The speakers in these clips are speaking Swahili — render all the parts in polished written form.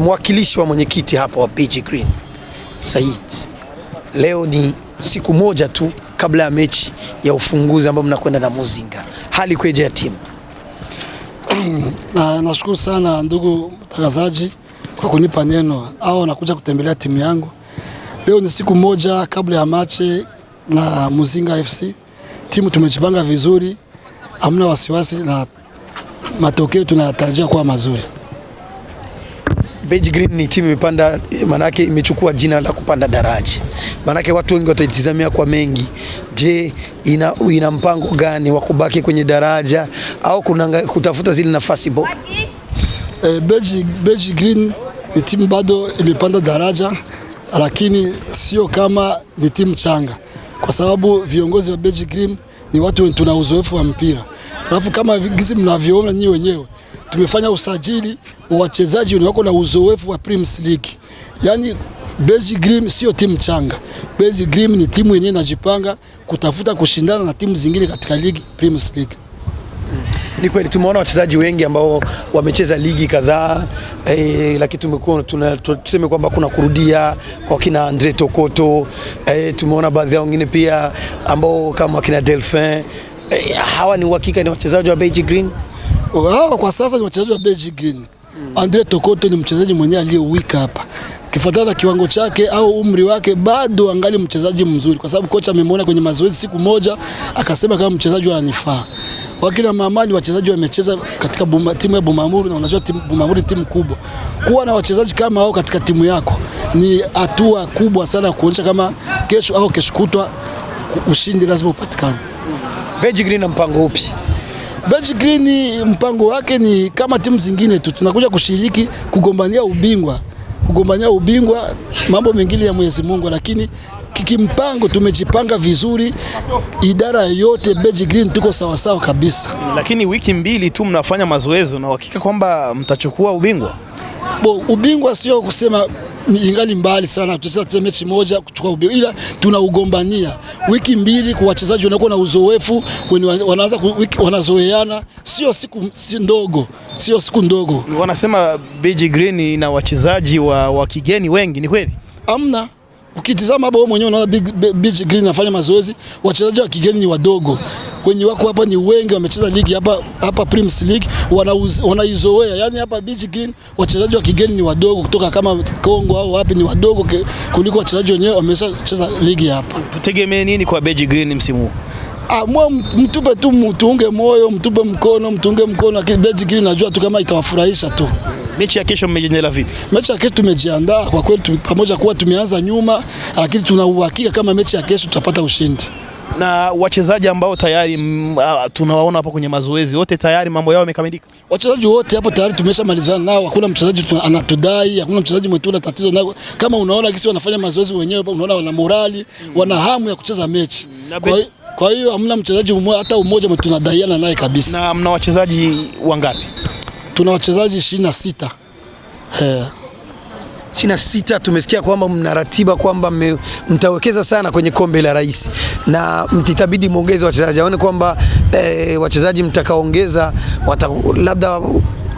Mwakilishi wa mwenyekiti hapa wa Beige Green, Said. Leo ni siku moja tu kabla ya mechi ya ufunguzi ambao mnakwenda na Muzinga. Hali kweje ya timu? Nashukuru sana ndugu mtangazaji kwa kunipa neno. Nakuja kutembelea timu yangu. Leo ni siku moja kabla ya mechi na Muzinga FC. Timu tumejipanga vizuri. Hamna wasiwasi na matokeo tunatarajia kuwa mazuri. Beige Green ni timu imepanda, manake imechukua jina la kupanda daraja. Manake watu wengi wataitizamia kwa mengi. Je, ina mpango gani wa kubaki kwenye daraja au kutafuta zile nafasi bora? Beige Green ni timu bado imepanda daraja, lakini sio kama ni timu changa. Kwa sababu viongozi wa Beige Green ni watu tuna uzoefu wa mpira. Alafu kama gisi mnavyoona nyinyi wenyewe, tumefanya usajili wa wachezaji wako na uzoefu wa Premier League. Yaani Beige Green sio timu changa. Beige Green ni timu yenyewe inajipanga kutafuta kushindana na timu zingine katika ligi Premier League. Ni kweli tumeona wachezaji wengi ambao wamecheza ligi kadhaa, lakini tuseme kwamba kuna kurudia kwa kina Andre Tokoto, tumeona baadhi ya wengine pia ambao kama kina Delphin. Hawa ni uhakika ni wachezaji wa Beige Green? Hawa kwa sasa ni wachezaji wa Beige Green. Andre Tokoto ni mchezaji mwenyewe aliyewika hapa. Kifuatana na kiwango chake au umri wake bado angali mchezaji mzuri, kwa sababu kocha amemwona kwenye mazoezi siku moja akasema kama mchezaji ananifaa. Wakina Mamani wachezaji wamecheza katika timu ya Bumamuru, na unajua Bumamuru ni timu kubwa. Kuwa na wachezaji kama hao katika timu yako ni hatua kubwa sana kuonyesha kama kesho au kesho kutwa ushindi lazima upatikane. Beige Green na mpango upi? Beige Green mpango wake ni kama timu zingine tu, tunakuja kushiriki kugombania ubingwa, mambo mengine ya Mwenyezi Mungu, lakini kikimpango tumejipanga vizuri. Idara yote Beige Green tuko sawa sawa kabisa. Lakini wiki mbili tu mnafanya mazoezi na uhakika kwamba mtachukua ubingwa? Ubingwa sio kusema ni ingali mbali sana, tutacheza mechi moja kuchukua ubingwa, ila tunaugombania wiki mbili kwa wachezaji wanakuwa na uzoefu, wanaanza wanazoeana, sio siku ndogo. Wanasema Beige Green ina wachezaji wa kigeni wengi, ni kweli? Amna. Ukitizama hapo wewe mwenyewe unaona Beige Green anafanya mazoezi, wachezaji wa kigeni ni wadogo. Wenye wako hapa ni wengi, wamecheza ligi hapa Premier League, wanaizoea. Yaani hapa Beige Green wachezaji wa kigeni ni wadogo, kutoka kama Kongo au wapi ni wadogo kuliko wachezaji wenyewe wameshacheza ligi hapa. Tutegemee nini kwa Beige Green msimu huu? Mtupe tu, mtuunge moyo, mtupe mkono, mtuunge mkono, lakini Beige Green najua tu kama itawafurahisha tu. Mechi ya kesho mmejiandaa vipi? Mechi ya kesho tumejiandaa kwa kweli, pamoja kuwa tumeanza nyuma, lakini tuna uhakika kama mechi ya kesho tutapata ushindi. Na wachezaji ambao tayari tunawaona hapo kwenye mazoezi, wote tayari mambo yao yamekamilika? Wachezaji wote hapo tayari tumeshamalizana nao, hakuna mchezaji anatudai, hakuna mchezaji mwetu na tatizo nao. Kama unaona kisi wanafanya mazoezi wenyewe, unaona wana morali, wana hamu ya kucheza mechi. Kwa hiyo hamna mchezaji mmoja hata mmoja mwetu tunadaiana naye kabisa. Na mna wachezaji wangapi? Tuna wachezaji 26. 26. Tumesikia kwamba mna ratiba kwamba mtawekeza sana kwenye kombe la rais, na mtitabidi muongeze wachezaji. Aone kwamba wachezaji mtakaongeza labda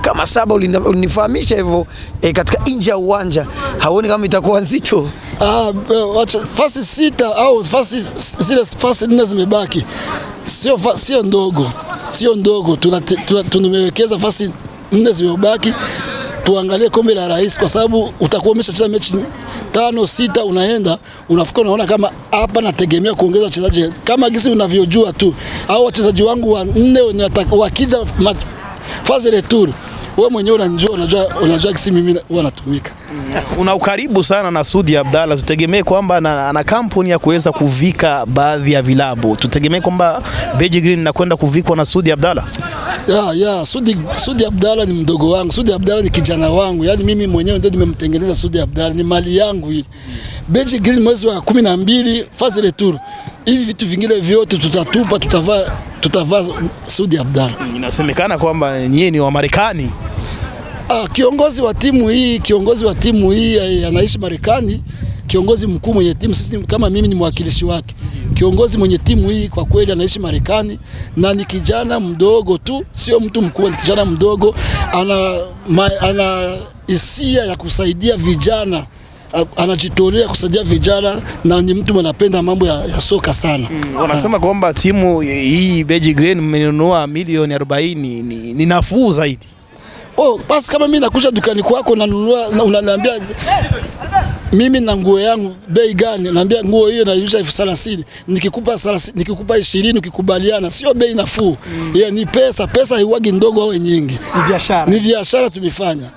kama 7, ulinifahamisha hivyo katika nje ya uwanja. Haoni kama itakuwa nzito? Fasi 6 au zile fasi 4 zimebaki. Sio ndogo. Tunamewekeza fasi 4 zimebaki. Tuangalie kombe la rais, kwa sababu utakuwa umeshacheza mechi 5 6, unaenda unafika unaona kama hapa nategemea kuongeza wachezaji kama gisi unavyojua tu, au wachezaji wangu wa 4 wakija fase retour, wewe mwenyewe unajua gisi mimi huwa natumika. Una ukaribu sana na Sudi Abdalla, tutegemee kwamba ana kampuni ya kuweza kuvika baadhi ya vilabu. Tutegemee kwamba Beige Green inakwenda kuvikwa na Sudi Abdalla? Sudi Abdalla ni mdogo wangu. Sudi Abdalla ni kijana wangu. Yaani mimi mwenyewe ndio nimemtengeneza Sudi Abdalla, ni mali yangu hii. Beige Green mwezi wa 12 fase retour. Hivi vitu vingine vyote tutatupa, tutavaa Sudi Abdalla. Inasemekana kwamba nyinyi ni wa Marekani. Kiongozi wa timu hii anaishi Marekani. Kiongozi mkuu mwenye timu, sisi kama mimi ni mwakilishi wake. Kiongozi mwenye timu hii kwa kweli anaishi Marekani na ni kijana mdogo tu, sio mtu mkubwa, ni kijana mdogo, ana hisia ya kusaidia vijana, anajitolea kusaidia vijana na ni mtu anapenda mambo ya soka sana. Wanasema kwamba timu hii Beji Green mmenunua milioni 40 ni nafuu zaidi. Basi kama mimi nakuja dukani kwako nanunua na unaniambia mimi na nguo yangu bei gani, naambia nguo hiyo nairusha 30,000, nikikupa 30, nikikupa 20 ukikubaliana, sio bei nafuu. Ni pesa haiwagi ndogo au nyingi. Ni biashara. Ni biashara tumefanya.